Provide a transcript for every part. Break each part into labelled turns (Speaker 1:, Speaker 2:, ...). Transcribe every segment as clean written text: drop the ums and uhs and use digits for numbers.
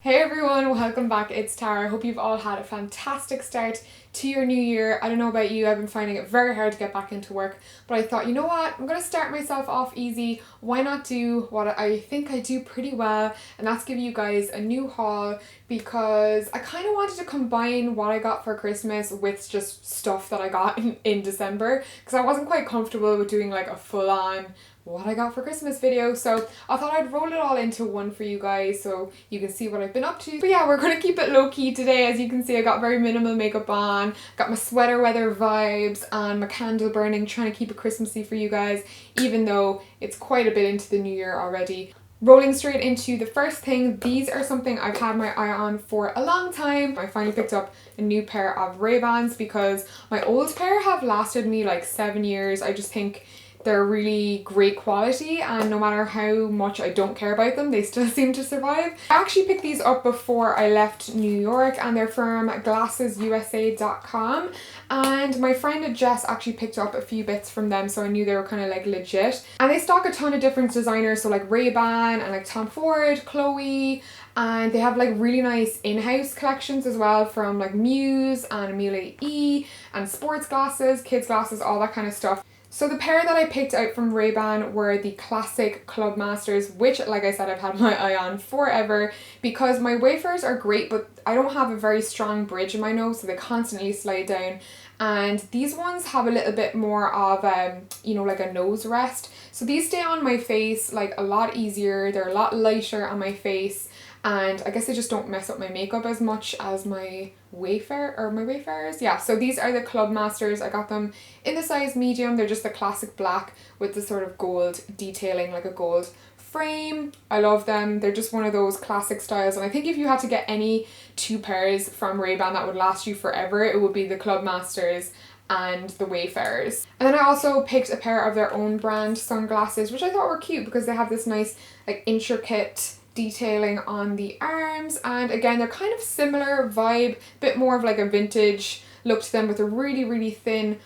Speaker 1: Hey everyone, welcome back. It's Tara. I hope you've all had a fantastic start to your new year. I don't know about you, I've been finding it very hard to get back into work, but I thought, you know what, I'm going to start myself off easy. Why not do what I think I do pretty well, and that's give you guys a new haul, because I kind of wanted to combine what I got for Christmas with just stuff that I got in December, because I wasn't quite comfortable with doing like a full-on what I got for Christmas video, so I thought I'd roll it all into one for you guys so you can see what I've been up to. But yeah, we're going to keep it low-key today. As you can see, I got very minimal makeup on, got my sweater weather vibes and my candle burning, trying to keep it Christmassy for you guys, even though it's quite a bit into the new year already. Rolling straight into the first thing, these are something I've had my eye on for a long time. I finally picked up a new pair of Ray-Bans because my old pair have lasted me like 7 years. I just think they're really great quality, and no matter how much I don't care about them, they still seem to survive. I actually picked these up before I left New York, and they're from glassesusa.com, and my friend Jess actually picked up a few bits from them, so I knew they were kind of like legit. And they stock a ton of different designers, so like Ray-Ban and like Tom Ford, Chloe, and they have like really nice in-house collections as well from like Muse and Amelia E, and sports glasses, kids glasses, all that kind of stuff. So the pair that I picked out from Ray-Ban were the classic Club Masters, which, like I said, I've had my eye on forever because my wafers are great, but I don't have a very strong bridge in my nose, so they constantly slide down. And these ones have a little bit more of, like a nose rest. So these stay on my face like a lot easier. They're a lot lighter on my face. And I guess they just don't mess up my makeup as much as my wayfarers. Yeah, so these are the Club Masters. I got them in the size medium. They're just the classic black with the sort of gold detailing, like a gold frame. I love them. They're just one of those classic styles, and I think if you had to get any two pairs from Ray-Ban that would last you forever, it would be the Club Masters and the Wayfarers. And then I also picked a pair of their own brand sunglasses, which I thought were cute because they have this nice like intricate detailing on the arms, and again they're kind of similar vibe, bit more of like a vintage look to them, with a really thin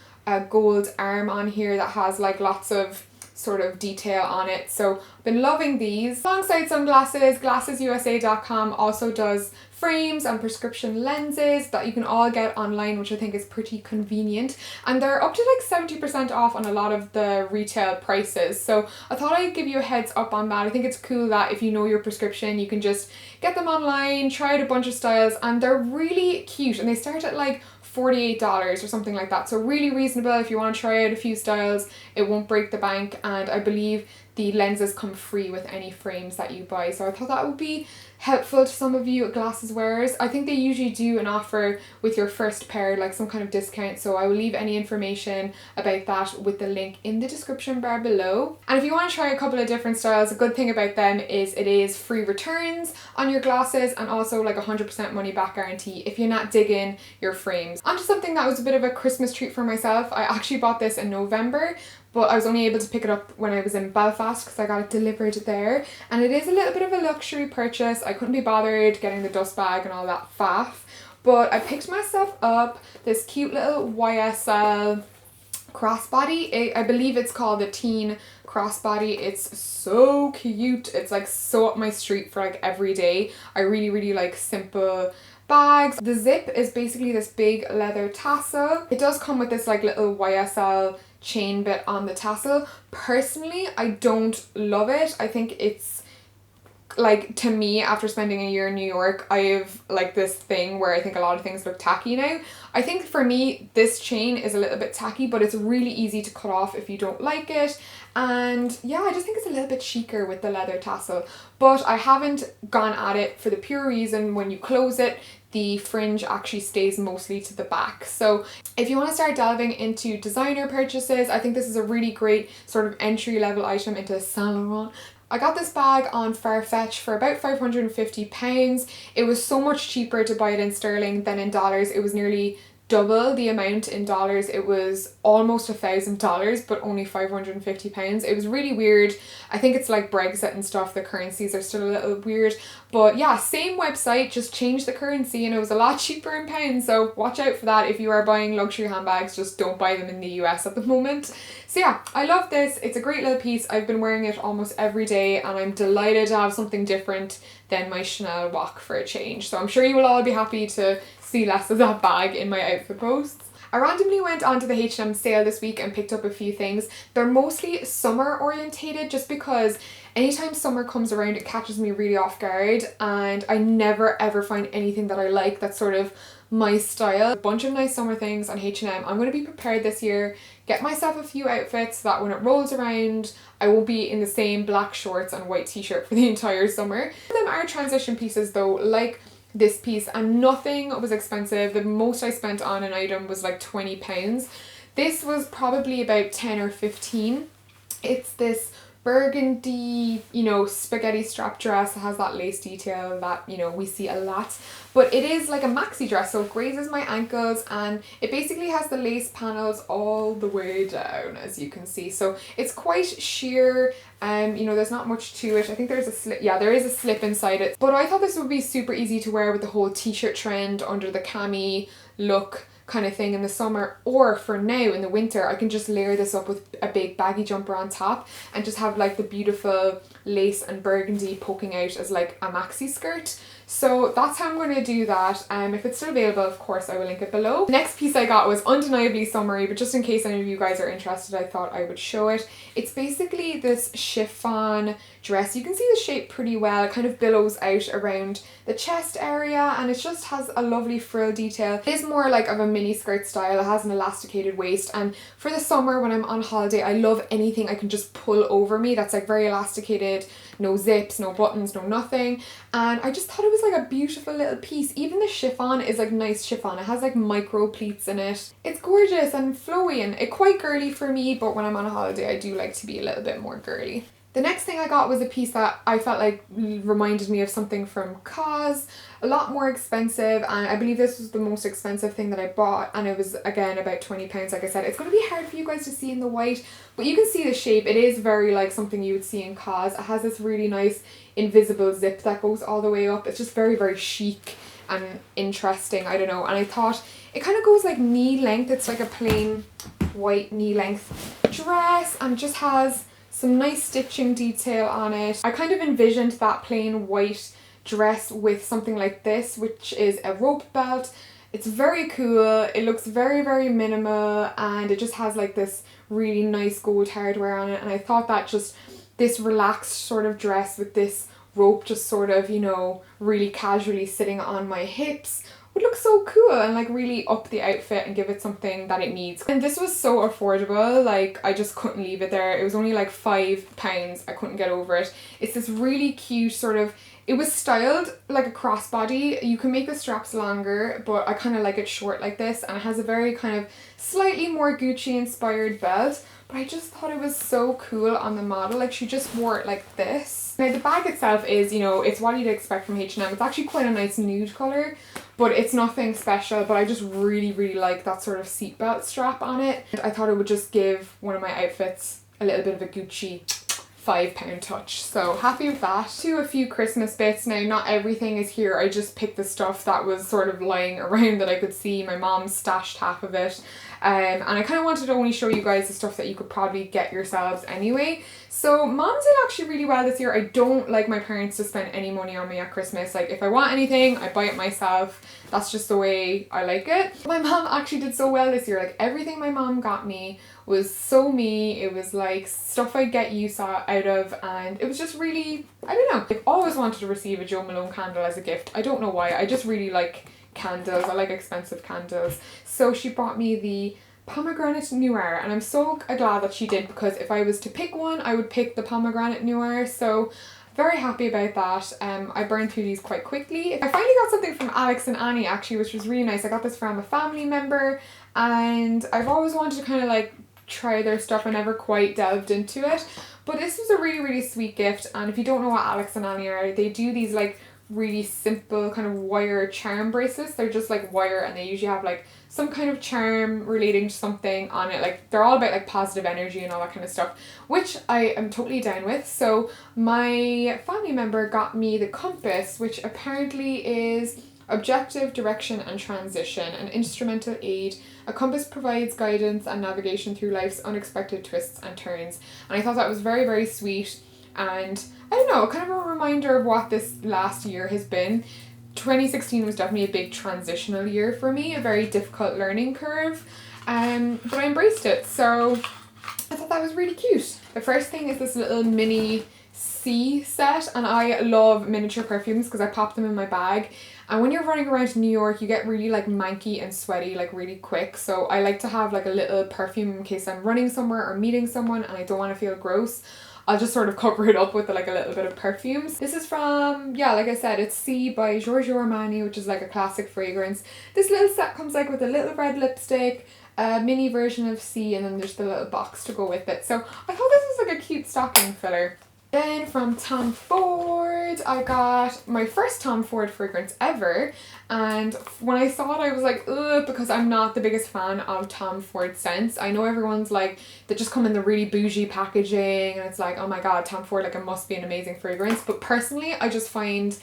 Speaker 1: gold arm on here that has like lots of sort of detail on it. So I've been loving these. Alongside sunglasses, glassesusa.com also does frames and prescription lenses that you can all get online, which I think is pretty convenient, and they're up to like 70% off on a lot of the retail prices. So I thought I'd give you a heads up on that. I think it's cool that if you know your prescription, you can just get them online, try out a bunch of styles, and they're really cute, and they start at like $48 or something like that, so really reasonable if you want to try out a few styles. It won't break the bank, and I believe the lenses come free with any frames that you buy, so I thought that would be helpful to some of you glasses wearers. I think they usually do an offer with your first pair, like some kind of discount, so I will leave any information about that with the link in the description bar below. And if you want to try a couple of different styles, a good thing about them is it is free returns on your glasses, and also like 100% money back guarantee if you're not digging your frames. Onto something that was a bit of a Christmas treat for myself. I actually bought this in November, but I was only able to pick it up when I was in Belfast because I got it delivered there, and it is a little bit of a luxury purchase. I couldn't be bothered getting the dust bag and all that faff, but I picked myself up this cute little YSL crossbody. I believe it's called the teen crossbody. It's so cute. It's like so up my street for like every day. I really like simple bags. The zip is basically this big leather tassel. It does come with this like little YSL chain bit on the tassel. Personally, I don't love it. I think it's like, to me, after spending a year in New York, I have like this thing where I think a lot of things look tacky now. I think for me this chain is a little bit tacky, but it's really easy to cut off if you don't like it. And yeah, I just think it's a little bit chicer with the leather tassel, but I haven't gone at it for the pure reason when you close it, the fringe actually stays mostly to the back. So if you want to start delving into designer purchases, I think this is a really great sort of entry-level item into Saint Laurent. I got this bag on Farfetch for about £550. It was so much cheaper to buy it in sterling than in dollars. It was nearly double the amount in dollars. It was almost $1,000, but only £550. It was really weird. I think it's like Brexit and stuff. The currencies are still a little weird, but yeah, same website, just changed the currency, and it was a lot cheaper in pounds. So watch out for that if you are buying luxury handbags. Just don't buy them in the US at the moment. So yeah, I love this. It's a great little piece. I've been wearing it almost every day, and I'm delighted to have something different than my Chanel walk for a change. So I'm sure you will all be happy to see less of that bag in my outfit posts. I randomly went onto the H&M sale this week and picked up a few things. They're mostly summer orientated just because anytime summer comes around it catches me really off guard, and I never ever find anything that I like that's sort of my style. A bunch of nice summer things on H&M. I'm going to be prepared this year, get myself a few outfits so that when it rolls around I won't be in the same black shorts and white t-shirt for the entire summer. Some of them are transition pieces though, like this piece, and nothing was expensive. The most I spent on an item was like £20. This was probably about 10 or 15. It's this burgundy, you know, spaghetti strap dress. It has that lace detail that, you know, we see a lot, but it is like a maxi dress, so it grazes my ankles, and it basically has the lace panels all the way down, as you can see. So it's quite sheer, you know, there's not much to it. I think there's a slip, yeah, there is a slip inside it, but I thought this would be super easy to wear with the whole t-shirt trend under the cami look kind of thing in the summer, or for now in the winter I can just layer this up with a big baggy jumper on top and just have like the beautiful lace and burgundy poking out as like a maxi skirt. So that's how I'm going to do that. If it's still available, of course I will link it below. The next piece I got was undeniably summery, but just in case any of you guys are interested, I thought I would show it. It's basically this chiffon dress. You can see the shape pretty well. It kind of billows out around the chest area, and it just has a lovely frill detail. It is more like of a mini skirt style. It has an elasticated waist, and for the summer when I'm on holiday I love anything I can just pull over me that's like very elasticated, no zips, no buttons, no nothing. And I just thought it was like a beautiful little piece. Even the chiffon is like nice chiffon. It has like micro pleats in it. It's gorgeous and flowy and it quite girly for me, but when I'm on a holiday I do like to be a little bit more girly. The next thing I got was a piece that I felt like reminded me of something from COS, a lot more expensive, and I believe this was the most expensive thing that I bought, and it was again about £20. Like I said, it's going to be hard for you guys to see in the white, but you can see the shape. It is very like something you would see in COS. It has this really nice invisible zip that goes all the way up. It's just very, very chic and interesting, I don't know, and I thought it kind of goes like knee length. It's like a plain white knee length dress and just has some nice stitching detail on it. I kind of envisioned that plain white dress with something like this, which is a rope belt. It's very cool. It looks very, very minimal, and it just has like this really nice gold hardware on it. And I thought that just this relaxed sort of dress with this rope just sort of, you know, really casually sitting on my hips would look so cool and like really up the outfit and give it something that it needs. And this was so affordable, like I just couldn't leave it there. It was only like £5. I couldn't get over it. It's this really cute sort of, it was styled like a crossbody. You can make the straps longer, but I kind of like it short like this, and it has a very kind of slightly more Gucci inspired belt. But I just thought it was so cool on the model. Like she just wore it like this. Now the bag itself is, you know, it's what you'd expect from H&M. It's actually quite a nice nude colour, but it's nothing special. But I just really, really like that sort of seatbelt strap on it. And I thought it would just give one of my outfits a little bit of a Gucci £5 touch. So happy with that. To a few Christmas bits. Now not everything is here. I just picked the stuff that was sort of lying around that I could see. My mom stashed half of it. And I kind of wanted to only show you guys the stuff that you could probably get yourselves anyway. So mom did actually really well this year. I don't like my parents to spend any money on me at Christmas. Like if I want anything, I buy it myself. That's just the way I like it. My mom actually did so well this year. Like everything my mom got me was so me. It was like stuff I get use out of, and it was just really, I don't know. I've always wanted to receive a Jo Malone candle as a gift. I don't know why. I just really like candles. I like expensive candles. So she brought me the pomegranate noir, and I'm so glad that she did, because if I was to pick one I would pick the pomegranate noir. So very happy about that. I burned through these quite quickly. I finally got something from Alex and Annie actually, which was really nice. I got this from a family member, and I've always wanted to kind of like try their stuff. I never quite delved into it, but this was a really, really sweet gift. And if you don't know what Alex and Annie are, they do these like really simple kind of wire charm bracelets. They're just like wire, and they usually have like some kind of charm relating to something on it. Like they're all about like positive energy and all that kind of stuff, which I am totally down with. So my family member got me the compass, which apparently is objective, direction and transition, an instrumental aid. A compass provides guidance and navigation through life's unexpected twists and turns. And I thought that was very, very sweet. And I don't know, kind of a reminder of what this last year has been. 2016 was definitely a big transitional year for me, a very difficult learning curve, but I embraced it, so I thought that was really cute. The first thing is this little mini C set, and I love miniature perfumes because I pop them in my bag, and when you're running around New York you get really like manky and sweaty like really quick, so I like to have like a little perfume in case I'm running somewhere or meeting someone and I don't want to feel gross. I'll just sort of cover it up with like a little bit of perfumes. This is from, yeah, like I said, it's C by Giorgio Armani, which is like a classic fragrance. This little set comes like with a little red lipstick, a mini version of C, and then there's the little box to go with it. So I thought this was like a cute stocking filler. Then from Tom Ford, I got my first Tom Ford fragrance ever, and when I saw it I was like, ugh, because I'm not the biggest fan of Tom Ford scents. I know everyone's like, they just come in the really bougie packaging and it's like, oh my god, Tom Ford, like it must be an amazing fragrance, but personally I just find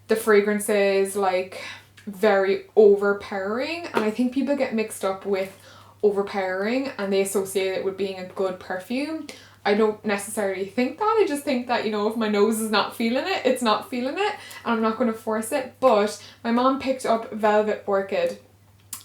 Speaker 1: the fragrances like very overpowering, and I think people get mixed up with overpowering and they associate it with being a good perfume. I don't necessarily think that. I just think that, you know, if my nose is not feeling it, it's not feeling it, and I'm not going to force it. But my mom picked up Velvet Orchid,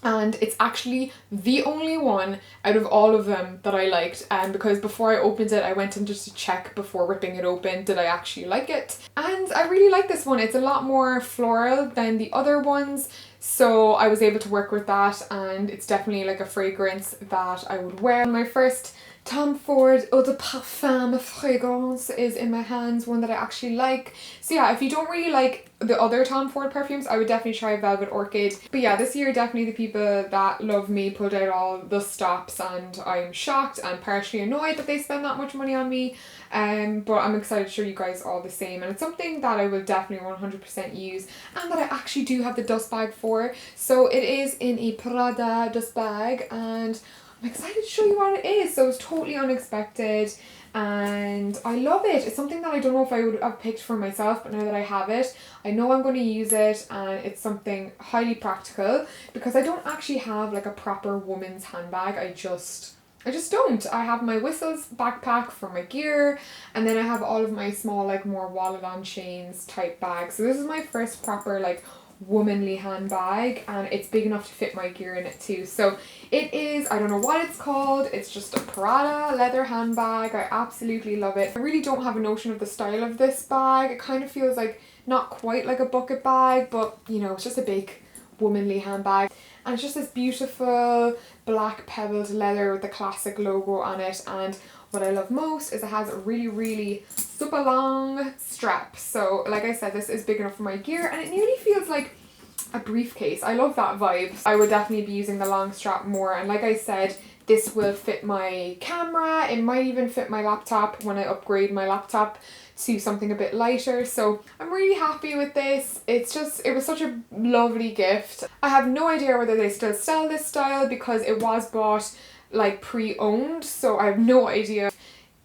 Speaker 1: and it's actually the only one out of all of them that I liked, because before I opened it I went in just to check before ripping it open, did I actually like it? And I really like this one. It's a lot more floral than the other ones, so I was able to work with that, and it's definitely like a fragrance that I would wear. My first Tom Ford Eau de Parfum fragrance is in my hands, one that I actually like. So yeah, if you don't really like the other Tom Ford perfumes, I would definitely try Velvet Orchid. But yeah, this year definitely the people that love me pulled out all the stops, and I'm shocked and partially annoyed that they spend that much money on me. But I'm excited to show you guys all the same, and it's something that I will definitely 100% use, and that I actually do have the dust bag for. So it is in a Prada dust bag, and I'm excited to show you what it is. So it's totally unexpected and I love it. It's something that I don't know if I would have picked for myself, but now that I have it, I know I'm going to use it, and it's something highly practical because I don't actually have like a proper woman's handbag. I just don't. I have my Whistles backpack for my gear, and then I have all of my small like more wallet on chains type bags. So this is my first proper like womanly handbag, and it's big enough to fit my gear in it too. So it is, I don't know what it's called, it's just a Prada leather handbag. I absolutely love it. I really don't have a notion of the style of this bag. It kind of feels like not quite like a bucket bag, but you know, it's just a big womanly handbag, and it's just this beautiful black pebbled leather with the classic logo on it. And what I love most is it has a really super long strap. So like I said, this is big enough for my gear, and it nearly feels like a briefcase. I love that vibe. I would definitely be using the long strap more, and like I said, this will fit my camera. It might even fit my laptop when I upgrade my laptop to something a bit lighter. So I'm really happy with this. It was such a lovely gift. I have no idea whether they still sell this style because it was bought like pre-owned, so I have no idea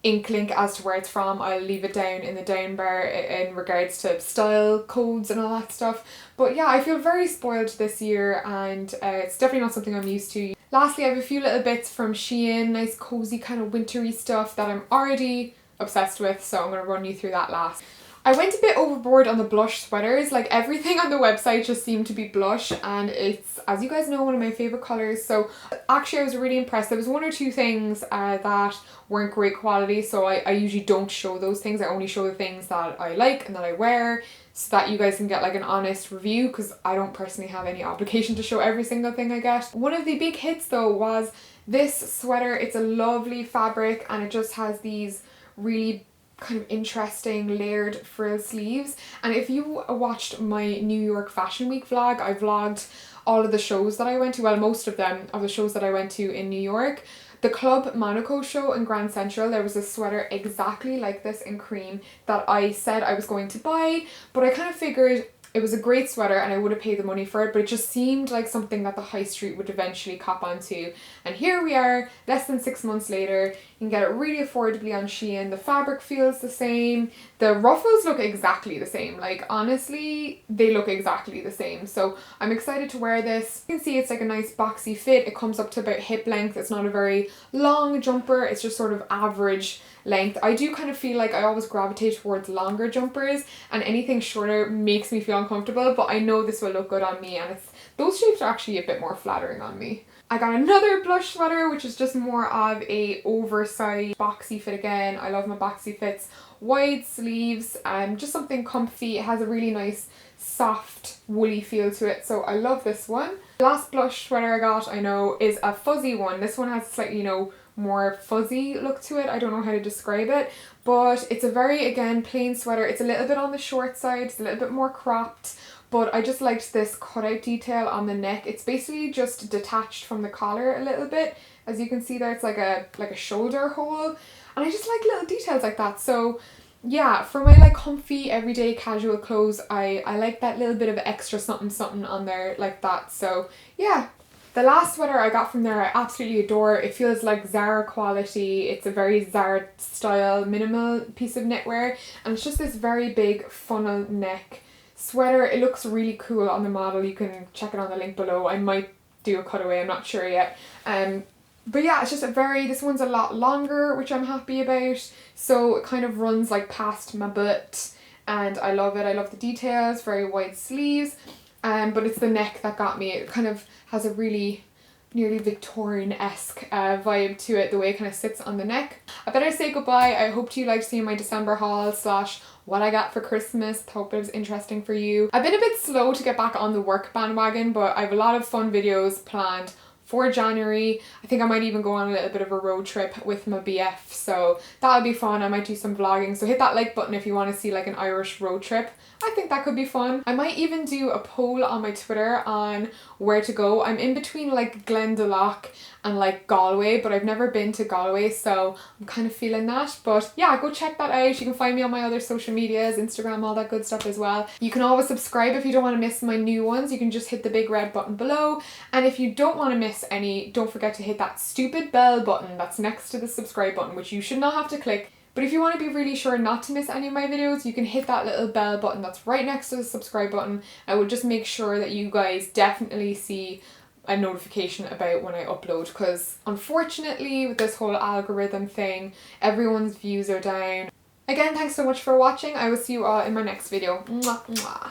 Speaker 1: inkling as to where it's from. I'll leave it down in the down bar in regards to style codes and all that stuff. But yeah, I feel very spoiled this year, and it's definitely not something I'm used to. Lastly, I have a few little bits from SHEIN, nice cozy kind of wintry stuff that I'm already obsessed with, so I'm going to run you through that last. I went a bit overboard on the blush sweaters. Like everything on the website just seemed to be blush, and it's, as you guys know, one of my favorite colours. So actually I was really impressed. There was one or two things that weren't great quality, so I usually don't show those things. I only show the things that I like and that I wear, so that you guys can get like an honest review, because I don't personally have any obligation to show every single thing I get. One of the big hits though was this sweater. It's a lovely fabric, and it just has these really kind of interesting layered frill sleeves. And if you watched my New York Fashion Week vlog, I vlogged all of the shows that I went to, well, most of them of the shows that I went to in New York. The Club Monaco show in Grand Central, there was a sweater exactly like this in cream that I said I was going to buy, but I kind of figured it was a great sweater and I would have paid the money for it, but it just seemed like something that the high street would eventually cop onto. And here we are, less than 6 months later. You can get it really affordably on SHEIN. The fabric feels the same. The ruffles look exactly the same. Like honestly, they look exactly the same. So I'm excited to wear this. You can see it's like a nice boxy fit. It comes up to about hip length. It's not a very long jumper. It's just sort of average length. I do kind of feel like I always gravitate towards longer jumpers, and anything shorter makes me feel uncomfortable, but I know this will look good on me, and those shapes are actually a bit more flattering on me. I got another blush sweater, which is just more of a oversized boxy fit again. I love my boxy fits. Wide sleeves, just something comfy. It has a really nice soft woolly feel to it, so I love this one. The last blush sweater I got, I know, is a fuzzy one. This one has slightly, you know, more fuzzy look to it. I don't know how to describe it, but it's a very, again, plain sweater. It's a little bit on the short side, it's a little bit more cropped, but I just liked this cutout detail on the neck. It's basically just detached from the collar a little bit. As you can see there, it's like a shoulder hole, and I just like little details like that. So yeah, for my like comfy everyday casual clothes, I like that little bit of extra something something on there like that. So yeah. The last sweater I got from there I absolutely adore. It feels like Zara quality. It's a very Zara style minimal piece of knitwear, and it's just this very big funnel neck sweater. It looks really cool on the model. You can check it on the link below. I might do a cutaway, I'm not sure yet. But yeah, it's just this one's a lot longer, which I'm happy about. So it kind of runs like past my butt, and I love it. I love the details, very wide sleeves. But it's the neck that got me. It kind of has a really nearly Victorian-esque vibe to it, the way it kind of sits on the neck. I better say goodbye. I hope you liked seeing my December haul / what I got for Christmas. Hope it was interesting for you. I've been a bit slow to get back on the work bandwagon, but I have a lot of fun videos planned for January. I think I might even go on a little bit of a road trip with my BF, so that'll be fun. I might do some vlogging, so hit that like button if you want to see like an Irish road trip. I think that could be fun. I might even do a poll on my Twitter on where to go. I'm in between like Glendalough and like Galway, but I've never been to Galway, so I'm kind of feeling that. But yeah, go check that out. You can find me on my other social medias, Instagram, all that good stuff as well. You can always subscribe if you don't want to miss my new ones. You can just hit the big red button below, and if you don't want to miss any, don't forget to hit that stupid bell button that's next to the subscribe button, which you should not have to click. But if you want to be really sure not to miss any of my videos, you can hit that little bell button that's right next to the subscribe button. I will just make sure that you guys definitely see a notification about when I upload, because unfortunately with this whole algorithm thing, everyone's views are down. Again, thanks so much for watching. I will see you all in my next video. Mwah, mwah.